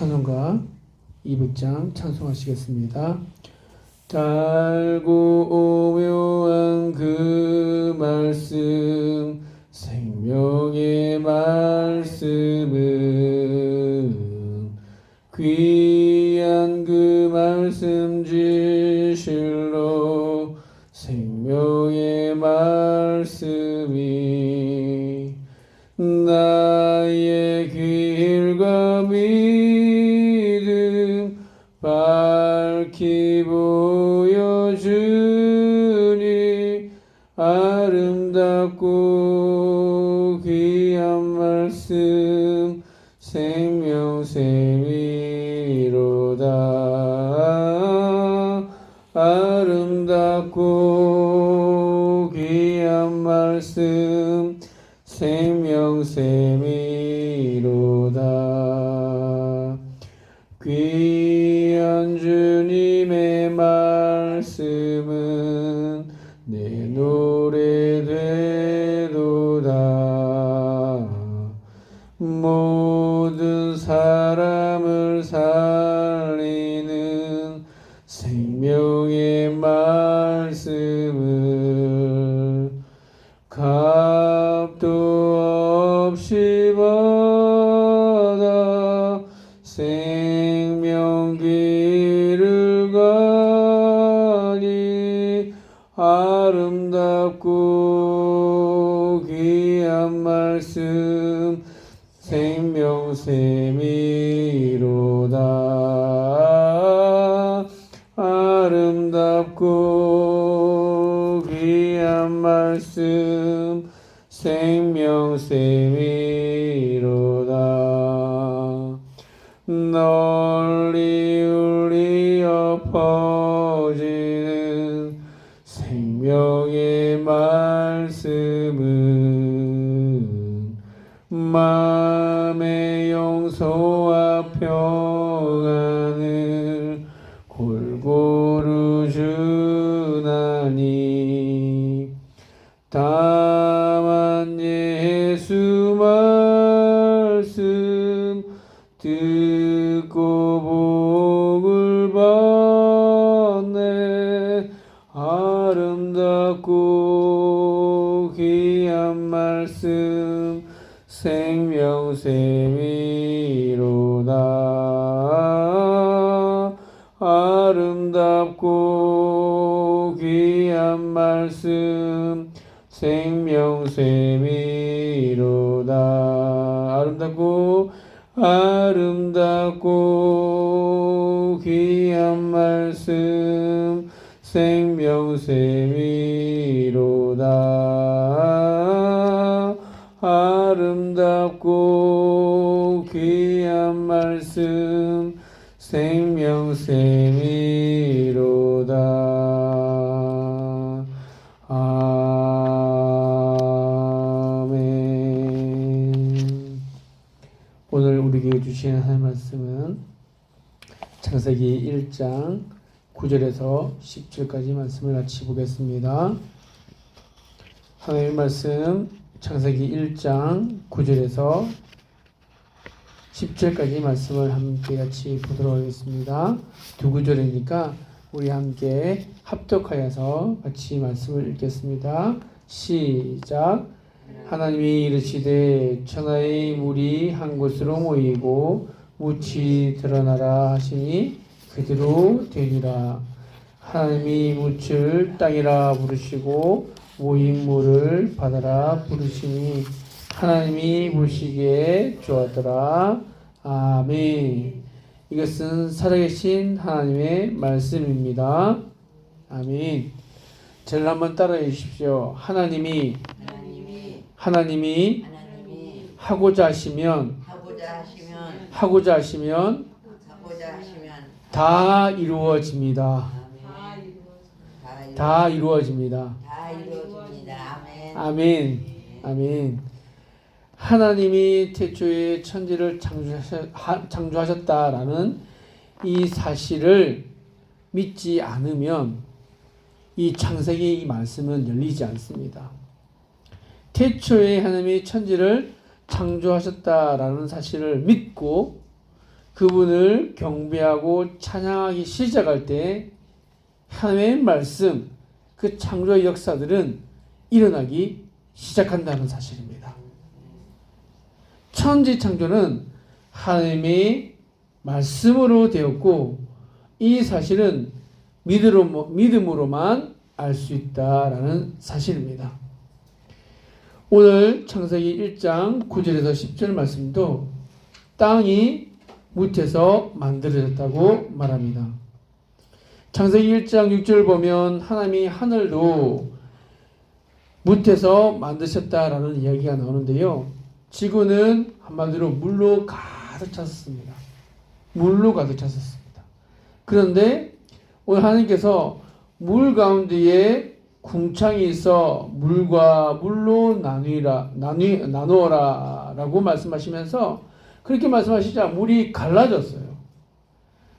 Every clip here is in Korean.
찬송가 200장 찬송하시겠습니다. 달고 오묘한 그 말씀, 생명의 말씀은 귀한 그 말씀 진실로 생명의 말씀이 나의 길과 믿음 밝히 보여주니 아름답고 귀한 말씀 생명샘이로다. 아름답고 귀한 말씀 생명샘이로다. 귀한 주님의 말씀은 내 노래 되도다. 모든 사람을 살리는 생명의 말씀을 값도 없이 받아 생명길을 가니 아름답고 귀한 말씀 생명샘이로다. 아름답고 귀한 말씀 생명샘이로다. 널리 울리어 퍼지는 생명의 말씀은 마음의 용서와 평안을 골고루 주나니 다만 예수 말씀 듣고 복을 받네. 아름답고 귀한 말씀 생명샘이로다. 아름답고 귀한 말씀 생명샘이로다. 아름답고 귀한 말씀 생명샘이로다. 아름답고 귀한 말씀 생명샘이로다. 아멘. 오늘 우리에게 주신 하나님의 말씀은 창세기 1장 9절에서 10절까지 말씀을 같이 보겠습니다. 하나님의 말씀 창세기 1장 9절에서 10절까지 말씀을 함께 같이 보도록 하겠습니다. 두 구절이니까 우리 함께 합독하여서 같이 말씀을 읽겠습니다. 시작. 하나님이 이르시되 천하의 물이 한 곳으로 모이고 묻이 드러나라 하시니 그대로 되니라. 하나님이 묻을 땅이라 부르시고 모인 물을 바다라 부르시니 하나님이 보시기에 좋았더라. 아멘. 이것은 살아계신 하나님의 말씀입니다. 아멘. 저를 한번 따라해 주십시오. 하나님이 하고자 하시면 다 이루어집니다. 다 이루어집니다. 아멘. 아멘. 하나님이 태초에 천지를 창조하셨다라는 이 사실을 믿지 않으면 이 창세기 이 말씀은 열리지 않습니다. 태초에 하나님이 천지를 창조하셨다라는 사실을 믿고 그분을 경배하고 찬양하기 시작할 때 하나님의 말씀, 그 창조의 역사들은 일어나기 시작한다는 사실입니다. 천지 창조는 하나님의 말씀으로 되었고 이 사실은 믿음으로만 알 수 있다라는 사실입니다. 오늘 창세기 1장 9절에서 10절 말씀도 땅이 묻혀서 만들어졌다고 말합니다. 창세기 1장 6절 보면 하나님이 하늘도 묻혀서 만드셨다라는 이야기가 나오는데요. 지구는 한마디로 물로 가득 찼습니다. 물로 가득 찼습니다. 그런데 오늘 하나님께서 물 가운데에 궁창이 있어 물과 물로 나누어라 라고 말씀하시면서 그렇게 말씀하시자 물이 갈라졌어요.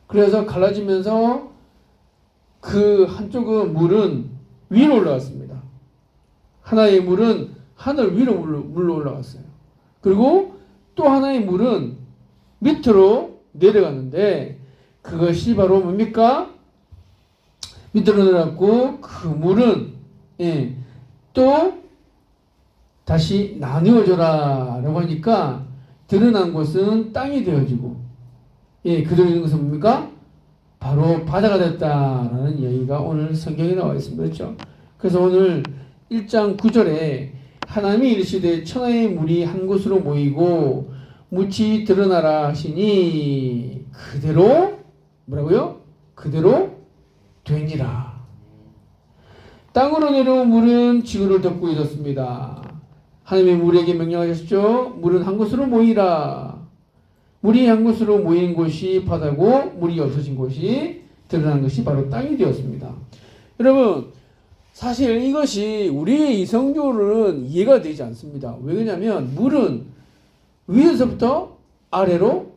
그래서 갈라지면서 그 한쪽은 물은 위로 올라갔습니다. 하나의 물은 하늘 위로 물로 올라갔어요. 그리고 또 하나의 물은 밑으로 내려갔는데 그것이 바로 뭡니까? 밑으로 내려갔고 그 물은 또 다시 나누어져라 라고 하니까 드러난 곳은 땅이 되어지고 그대로 있는 것은 뭡니까? 바로 바다가 됐다라는 이야기가 오늘 성경에 나와 있습니다. 그렇죠? 그래서 오늘 1장 9절에 하나님이 이르시되 천하의 물이 한 곳으로 모이고 묻히 드러나라 하시니 그대로 뭐라고요? 그대로 되니라. 땅으로 내려온 물은 지구를 덮고 있었습니다. 하나님의 물에게 명령하셨죠. 물은 한 곳으로 모이라. 물이 한 곳으로 모인 곳이 바다고 물이 없어진 곳이 드러난 것이 바로 땅이 되었습니다. 여러분 사실 이것이 우리의 이성적으로는 이해가 되지 않습니다. 왜 그러냐면 물은 위에서부터 아래로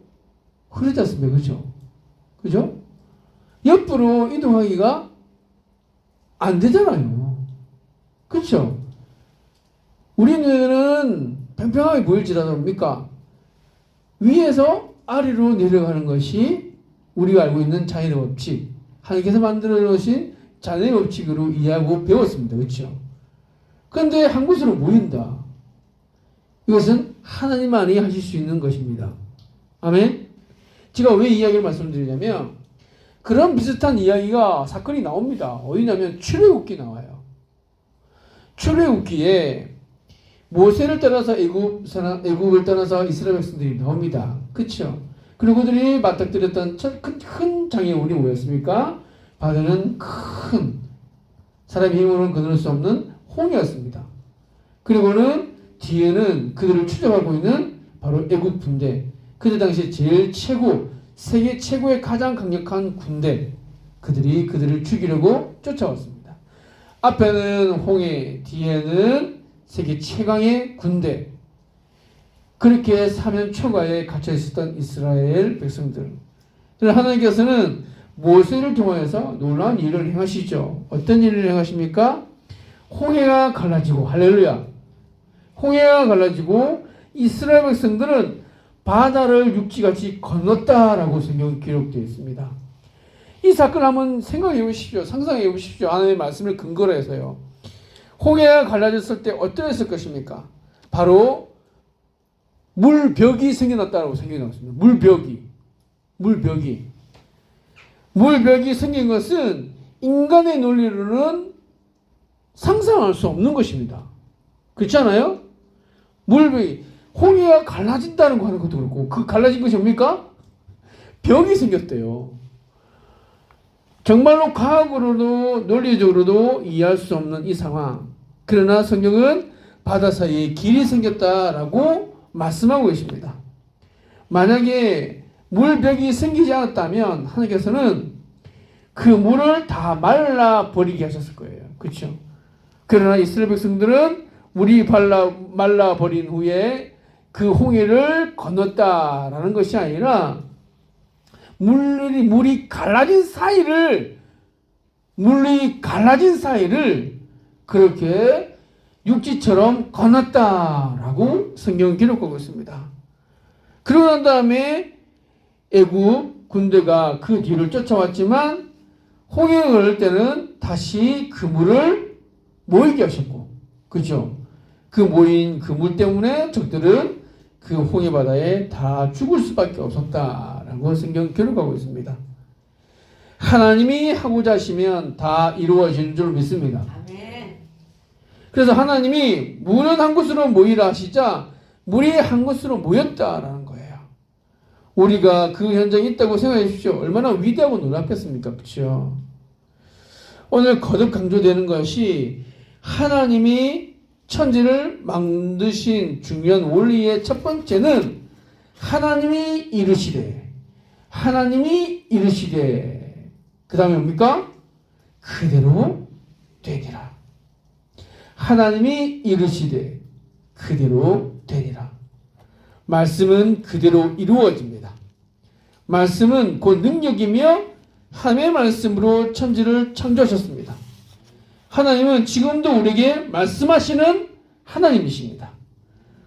흐르지 않습니까? 그죠? 그죠? 옆으로 이동하기가 안 되잖아요. 그렇죠? 우리 눈에는 평평하게 보일지라도 뭡니까? 위에서 아래로 내려가는 것이 우리가 알고 있는 자연의 법칙, 하나님께서 만들어 놓으신 자연의 법칙으로 이해하고 배웠습니다. 그렇죠? 그런데 한 곳으로 모인다. 이것은 하나님만이 하실 수 있는 것입니다. 아멘? 제가 왜 이 이야기를 말씀드리냐면 그런 비슷한 이야기가 사건이 나옵니다. 어디냐면 출애굽기 나와요. 출애굽기에 모세를 따라서 애굽을 떠나서 이스라엘 백성들이 나옵니다. 그렇죠? 그리고 그들이 맞닥뜨렸던 큰 장애물이 뭐였습니까? 바다는 큰 사람의 힘으로는 거둘 수 없는 홍해였습니다. 그리고는 뒤에는 그들을 추적하고 있는 바로 애굽 군대. 그들 당시 제일 세계 최고의 가장 강력한 군대. 그들을 죽이려고 쫓아왔습니다. 앞에는 홍해, 뒤에는 세계 최강의 군대. 그렇게 사면 초가에 갇혀 있었던 이스라엘 백성들. 하나님께서는 모세를 통하여서 놀라운 일을 행하시죠. 어떤 일을 행하십니까? 홍해가 갈라지고, 할렐루야. 홍해가 갈라지고 이스라엘 백성들은 바다를 육지같이 건넜다라고 성경에 기록되어 있습니다. 이 사건을 한번 생각해 보십시오. 상상해 보십시오. 하나님의 말씀을 근거로 해서요. 홍해가 갈라졌을 때 어떠했을 것입니까? 바로 물벽이 생겨났다고 성경에 나왔습니다. 물벽이 생긴 것은 인간의 논리로는 상상할 수 없는 것입니다. 그렇지 않아요? 물벽이 홍해가 갈라진다는 거 하는 것도 그렇고 그 갈라진 것이 뭡니까? 벽이 생겼대요. 정말로 과학으로도 논리적으로도 이해할 수 없는 이 상황. 그러나 성경은 바다 사이에 길이 생겼다라고 말씀하고 계십니다. 만약에 물벽이 생기지 않았다면 하나님께서는 그 물을 다 말라버리게 하셨을 거예요. 그렇죠? 그러나 이스라엘 백성들은 물이 말라버린 후에 그 홍해를 건넜다라는 것이 아니라 물이 갈라진 사이를 그렇게 육지처럼 건넜다라고 성경은 기록하고 있습니다. 그러고 난 다음에 애굽 군대가 그 뒤를 쫓아왔지만 홍해를 건널 때는 다시 그 물을 모이게 하셨고, 그죠? 그 모인 그 물 때문에 적들은 그 홍해 바다에 다 죽을 수밖에 없었다라고 성경 기록하고 있습니다. 하나님이 하고자 하시면 다 이루어지는 줄 믿습니다. 아멘. 그래서 하나님이 물은 한 곳으로 모이라 하시자 물이 한 곳으로 모였다라는 거예요. 우리가 그 현장에 있다고 생각해 주십시오. 얼마나 위대하고 놀랍겠습니까? 그렇죠? 오늘 거듭 강조되는 것이 하나님이 천지를 만드신 중요한 원리의 첫 번째는 하나님이 이르시되 그 다음에 뭡니까? 그대로 되니라. 하나님이 이르시되 그대로 되니라. 말씀은 그대로 이루어집니다. 말씀은 곧 능력이며 하나님의 말씀으로 천지를 창조하셨습니다. 하나님은 지금도 우리에게 말씀하시는 하나님이십니다.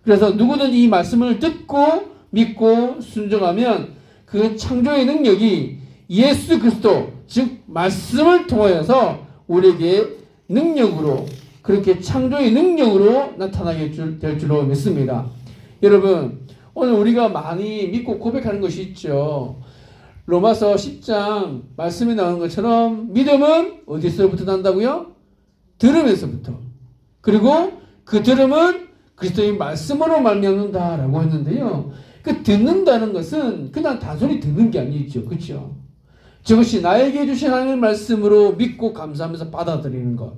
그래서 누구든지 이 말씀을 듣고 믿고 순종하면 그 창조의 능력이 예수 그리스도 즉 말씀을 통하여서 우리에게 능력으로 그렇게 창조의 능력으로 나타나게 될 줄로 믿습니다. 여러분 오늘 우리가 많이 믿고 고백하는 것이 있죠. 로마서 10장 말씀에 나오는 것처럼 믿음은 어디서부터 난다고요? 들음에서부터. 그리고 그 들음은 그리스도의 말씀으로 말미암는다라고 했는데요. 그 듣는다는 것은 그냥 단순히 듣는 게 아니죠. 그렇죠? 저것이 나에게 주신 하나님의 말씀으로 믿고 감사하면서 받아들이는 것.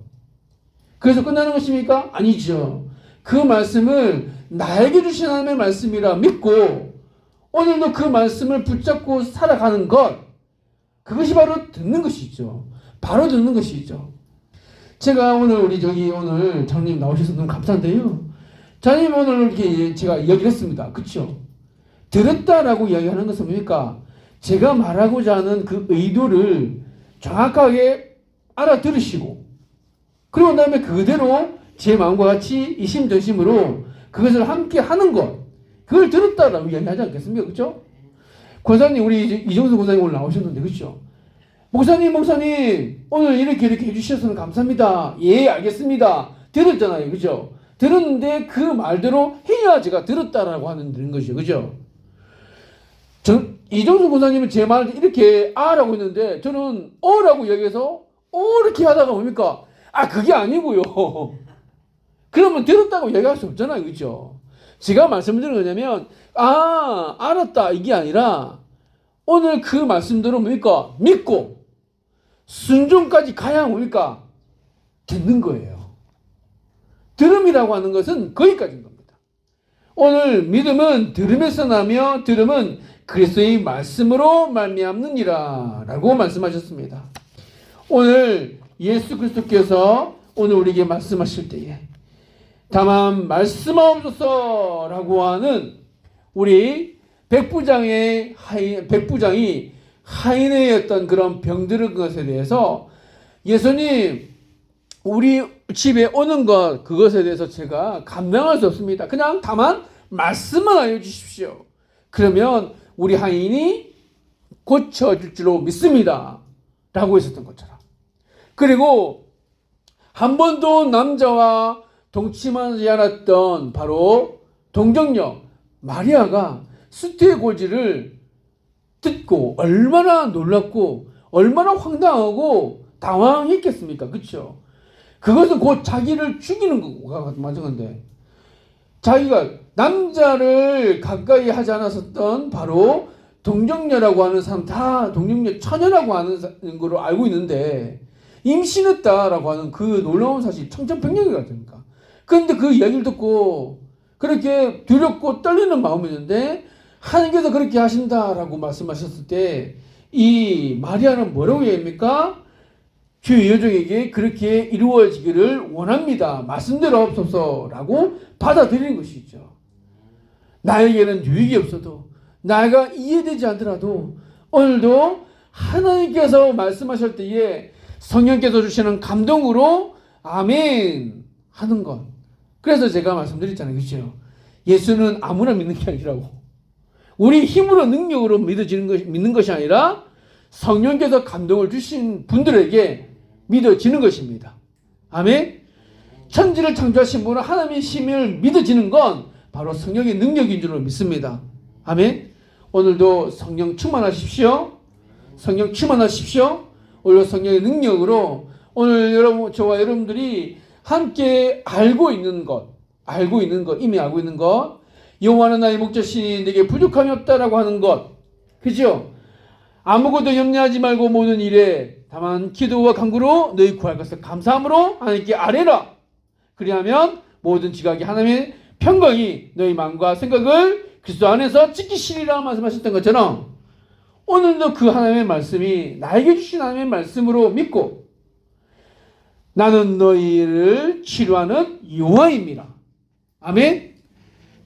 그래서 끝나는 것입니까? 아니죠. 그 말씀을 나에게 주신 하나님의 말씀이라 믿고 오늘도 그 말씀을 붙잡고 살아가는 것. 그것이 바로 듣는 것이죠. 바로 듣는 것이죠. 제가 오늘 오늘 장로님 나오셔서 너무 감사한데요. 장로님 오늘 이렇게 제가 이야기를 했습니다. 그렇죠? 들었다라고 이야기하는 것은 뭡니까? 제가 말하고자 하는 그 의도를 정확하게 알아들으시고 그리고 다음에 그대로 제 마음과 같이 이심전심으로 그것을 함께 하는 것 그걸 들었다라고 이야기하지 않겠습니까? 그렇죠? 권사님 우리 이정수 권사님 오늘 나오셨는데 그렇죠? 목사님 오늘 이렇게 해주셔서 감사합니다. 예 알겠습니다. 들었잖아요. 그죠? 들었는데 그 말대로 해야 제가 들었다라고 하는 것이죠. 그죠? 이정수 권사님은 제 말을 이렇게 아라고 했는데 저는 어라고 얘기해서 이렇게 하다가 뭡니까? 그게 아니고요. 그러면 들었다고 얘기할 수 없잖아요. 그죠? 제가 말씀드린 거냐면 알았다 이게 아니라 오늘 그 말씀대로 뭡니까? 믿고 순종까지 가야 뭡니까? 듣는 거예요. 들음이라고 하는 것은 거기까지인 겁니다. 오늘 믿음은 들음에서 나며 들음은 그리스도의 말씀으로 말미암느니라 라고 말씀하셨습니다. 오늘 예수 그리스도께서 오늘 우리에게 말씀하실 때에 다만 말씀하옵소서 라고 하는 우리 백부장이 하인의 어떤 그런 병들은 것에 대해서 예수님 우리 집에 오는 것 그것에 대해서 제가 감당할 수 없습니다. 그냥 다만 말씀만 알려주십시오. 그러면 우리 하인이 고쳐질 줄로 믿습니다. 라고 했었던 것처럼. 그리고 한 번도 남자와 동침하지 않았던 바로 동정녀 마리아가 수태의 고지를 듣고 얼마나 놀랐고 얼마나 황당하고 당황했겠습니까? 그렇죠? 그것은 곧 자기를 죽이는 것과 마찬가지인데 자기가 남자를 가까이 하지 않았었던 바로 동정녀라고 하는 사람 다 동정녀 처녀라고 하는 걸로 알고 있는데 임신했다라고 하는 그 놀라운 사실 청천벽력이 같습니까? 그런데 그 이야기를 듣고 그렇게 두렵고 떨리는 마음이었는데 하나님께서 그렇게 하신다라고 말씀하셨을 때 이 마리아는 뭐라고 얘기합니까? 주의 여종에게 그렇게 이루어지기를 원합니다. 말씀대로 없소서라고 받아들이는 것이죠. 나에게는 유익이 없어도 나가 이해되지 않더라도 오늘도 하나님께서 말씀하실 때에 성령께서 주시는 감동으로 아멘 하는 것. 그래서 제가 말씀드렸잖아요. 그렇죠? 예수는 아무나 믿는 게 아니라고. 우리 힘으로 능력으로 믿는 것이 아니라 성령께서 감동을 주신 분들에게 믿어지는 것입니다. 아멘. 천지를 창조하신 분은 하나님의 힘을 믿어지는 건 바로 성령의 능력인 줄로 믿습니다. 아멘. 오늘도 성령 충만하십시오. 성령 충만하십시오. 오늘 성령의 능력으로 오늘 여러분, 저와 여러분들이 함께 알고 있는 것, 이미 알고 있는 것, 여호와는 나의 목자시니 내게 부족함이 없다라고 하는 것, 그죠? 아무것도 염려하지 말고 모든 일에 다만 기도와 간구로 너희 구할 것을 감사함으로 하나님께 아뢰라. 그리하면 모든 지각이 하나님의 평강이 너희 마음과 생각을 그리스도 안에서 지키시리라 말씀하셨던 것처럼 오늘도 그 하나님의 말씀이 나에게 주신 하나님의 말씀으로 믿고 나는 너희를 치료하는 여호와입니다. 아멘.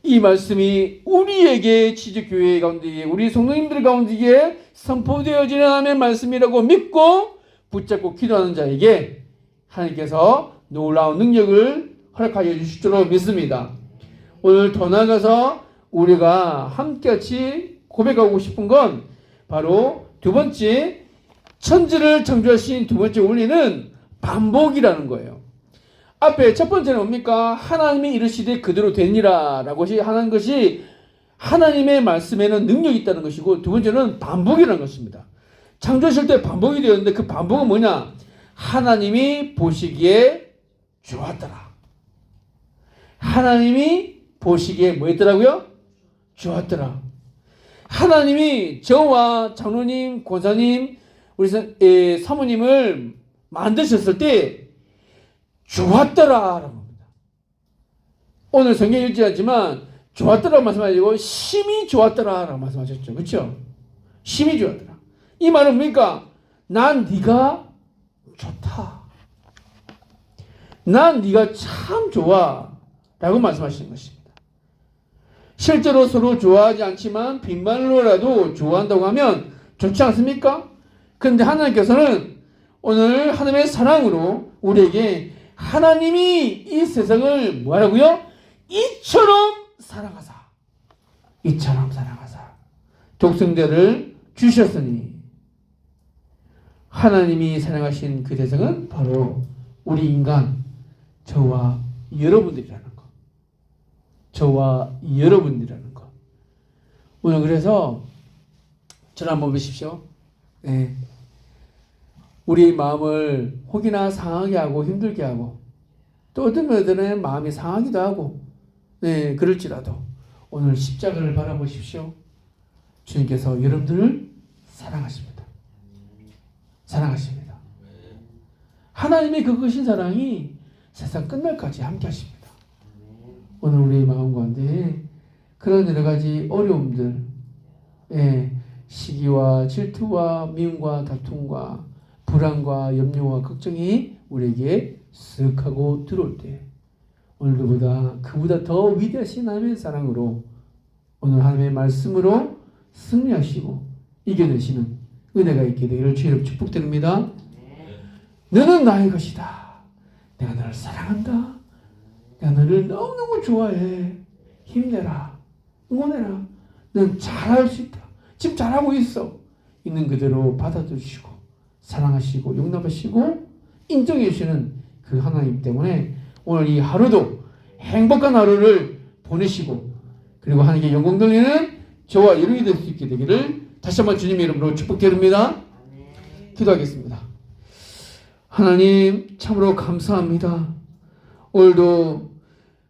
이 말씀이 우리에게 지적교회 가운데에 우리 성도님들 가운데에 선포되어지는 하나님의 말씀이라고 믿고 붙잡고 기도하는 자에게 하나님께서 놀라운 능력을 허락하여 주실 줄로 믿습니다. 오늘 더 나아가서 우리가 함께같이 고백하고 싶은 건 바로 두 번째, 천지를 창조하신 두 번째 원리는 반복이라는 거예요. 앞에 첫 번째는 뭡니까? 하나님이 이르시되 그대로 되니라 라고 하는 것이 하나님의 말씀에는 능력이 있다는 것이고, 두 번째는 반복이라는 것입니다. 창조하실 때 반복이 되었는데 그 반복은 뭐냐? 하나님이 보시기에 좋았더라. 하나님이 보시기에 뭐 했더라고요? 좋았더라. 하나님이 저와 장로님, 권사님, 우리 사모님을 만드셨을 때 좋았더라라고 합니다. 오늘 성경 읽지하지만 좋았더라고 말씀하시고 심히 좋았더라라고 말씀하셨죠. 그렇죠? 심히 좋았더라. 이 말은 뭡니까? 난 네가 좋다. 난 네가 참 좋아 라고 말씀하시는 것입니다. 실제로 서로 좋아하지 않지만 빈말로라도 좋아한다고 하면 좋지 않습니까? 그런데 하나님께서는 오늘 하나님의 사랑으로 우리에게 하나님이 이 세상을 뭐하라고요? 이처럼 사랑하사 독생자를 주셨으니, 하나님이 사랑하신 그 대상은 바로 우리 인간, 저와 여러분들이라는 것. 저와 여러분들이라는 것. 오늘 그래서 저를 한번 보십시오. 네. 우리 마음을 혹이나 상하게 하고 힘들게 하고 또 어떤 분들은 마음이 상하기도 하고, 네, 그럴지라도 오늘 십자가를 바라보십시오. 주님께서 여러분들을 사랑하십니다. 사랑하십니다. 하나님의 그 크신 사랑이 세상 끝날까지 함께 하십니다. 오늘 우리 마음 가운데 그런 여러 가지 어려움들, 시기와 질투와 미움과 다툼과 불안과 염려와 걱정이 우리에게 쓱 하고 들어올 때 오늘보다 그보다 더 위대하신 하나님의 사랑으로 오늘 하나님의 말씀으로 승리하시고 이겨내시는 은혜가 있게 되기를 주의로 축복드립니다. 너는 나의 것이다. 내가 너를 사랑한다. 내가 너를 너무너무 좋아해. 힘내라. 응원해라. 넌 잘할 수 있다. 지금 잘하고 있어. 있는 그대로 받아주시고 사랑하시고 용납하시고 인정해 주시는 그 하나님 때문에 오늘 이 하루도 행복한 하루를 보내시고, 그리고 하나님께 영광 돌리는 저와 여러분이 될 수 있게 되기를 다시 한번 주님의 이름으로 축복드립니다. 기도하겠습니다. 하나님 참으로 감사합니다. 오늘도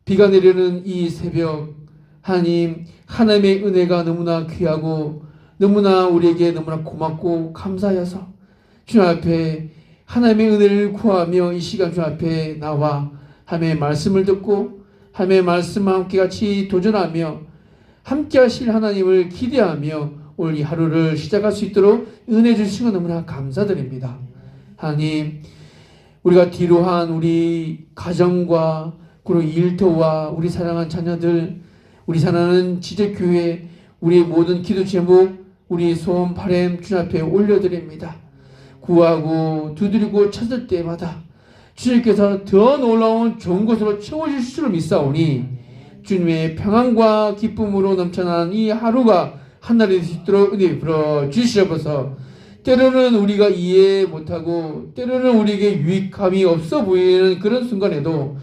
비가 내리는 이 새벽, 하나님의 은혜가 너무나 귀하고 너무나 우리에게 너무나 고맙고 감사하여서 주님 앞에 하나님의 은혜를 구하며 이 시간 주님 앞에 나와 하나님의 말씀을 듣고 하나님의 말씀과 함께 같이 도전하며 함께 하실 하나님을 기대하며 오늘 이 하루를 시작할 수 있도록 은혜 주신 것 너무나 감사드립니다. 하나님, 우리가 뒤로한 우리 가정과 그리고 일터와 우리 사랑하는 자녀들, 우리 사랑하는 지적교회, 우리 모든 기도 제목, 우리 소원 바람 주님 앞에 올려드립니다. 구하고 두드리고 찾을 때마다 주님께서 더 놀라운 좋은 것으로 채워주실 줄 믿사오니 주님의 평안과 기쁨으로 넘쳐나는 이 하루가 하나님 될 수 있도록 은혜 베풀어 주시옵소서. 때로는 우리가 이해 못하고 때로는 우리에게 유익함이 없어 보이는 그런 순간에도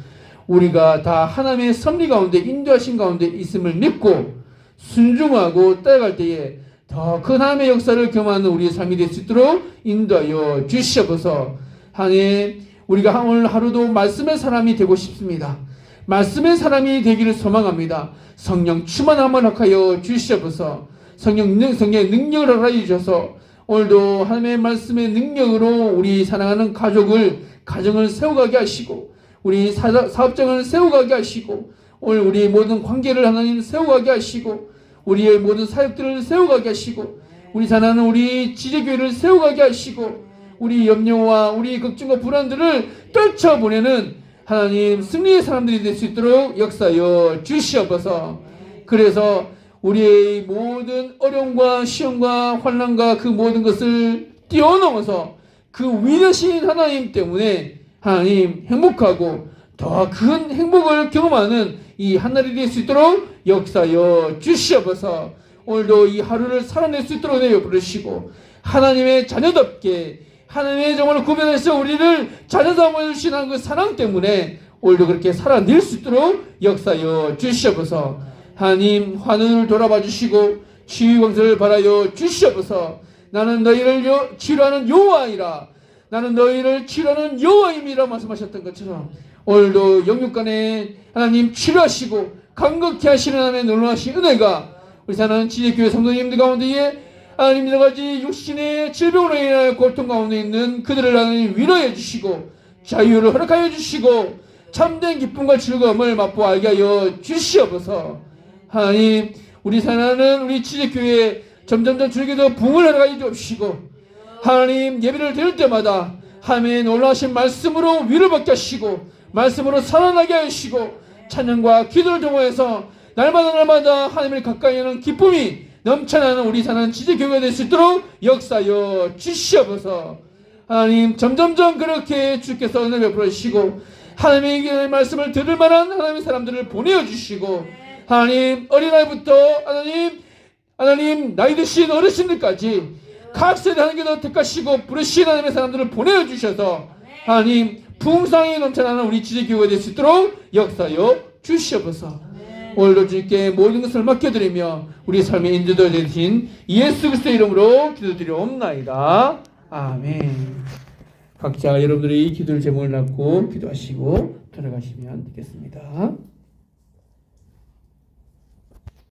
우리가 다 하나님의 섭리 가운데 인도하신 가운데 있음을 믿고 순종하고 따라갈 때에 더 큰 하나님의 역사를 경험하는 우리의 삶이 될 수 있도록 인도하여 주시옵소서. 하나님, 우리가 오늘 하루도 말씀의 사람이 되고 싶습니다. 말씀의 사람이 되기를 소망합니다. 성령 충만함을 허락하여 주시옵소서. 성령의 능력을 허락해 주셔서 오늘도 하나님의 말씀의 능력으로 우리 사랑하는 가정을 세워가게 하시고 우리 사업장을 세워가게 하시고 오늘 우리 모든 관계를 하나님 세워가게 하시고 우리의 모든 사역들을 세워가게 하시고 우리 사랑하는 우리 지제교회를 세워가게 하시고 우리 염려와 우리 걱정과 불안들을 떨쳐보내는 하나님 승리의 사람들이 될 수 있도록 역사여 주시옵소서. 그래서 우리의 모든 어려움과 시험과 환난과 그 모든 것을 뛰어넘어서 그 위대신 하나님 때문에 하나님 행복하고 더 큰 행복을 경험하는 이 하늘이 될 수 있도록 역사여 주시옵소서. 오늘도 이 하루를 살아낼 수 있도록 내어 부르시고 하나님의 자녀답게 하나님의 정말 구별해서 우리를 자녀 삼아 주시는 그 사랑 때문에 오늘도 그렇게 살아낼 수 있도록 역사여 주시옵소서. 하나님 환난을 돌아봐 주시고 치유 광선을 바라여 주시옵소서. 나는 너희를 치료하는 여호와이라. 나는 너희를 치료하는 여호와임이라 말씀하셨던 것처럼 오늘도 영육간에 하나님 치료하시고 강건케 하시는 하나님의 놀라우신 은혜가 우리 사는 지제교회 성도님들 가운데에 하나님 여러 가지 육신의 질병으로 인하여 고통 가운데 있는 그들을 하나님 위로해 주시고 자유를 허락하여 주시고 참된 기쁨과 즐거움을 맛보게 하여 주시옵소서. 하나님 우리 사랑하는 우리 지제교회에 점점점 주에게도 붕을 허락하여 주시고 하나님 예배를 드릴 때마다 하나님의 놀라우신 말씀으로 위로받게 하시고 말씀으로 살아나게 하시고 찬양과 기도를 통해서 날마다 하나님을 가까이 하는 기쁨이 넘쳐나는 우리 사는 지제교회가 될 수 있도록 역사여 주시옵소서. 하나님 점점점 그렇게 주께서 은혜 베풀어 주시고 하나님의 말씀을 들을 만한 하나님의 사람들을 보내어 주시고 하나님 어린아이부터 하나님 나이 드신 어르신들까지 각 세대 하나님께서 택하시고 부르신 하나님의 사람들을 보내어 주셔서 하나님 풍성이 넘쳐나는 우리 지제교회가 될 수 있도록 역사여 주시옵소서. 오늘도 주님께 모든 것을 맡겨드리며 우리 삶의 인도자 되신 예수 그리스도의 이름으로 기도드리옵나이다. 아멘. 각자 여러분들의 이 기도를 제목을 갖고 기도하시고 들어가시면 되겠습니다.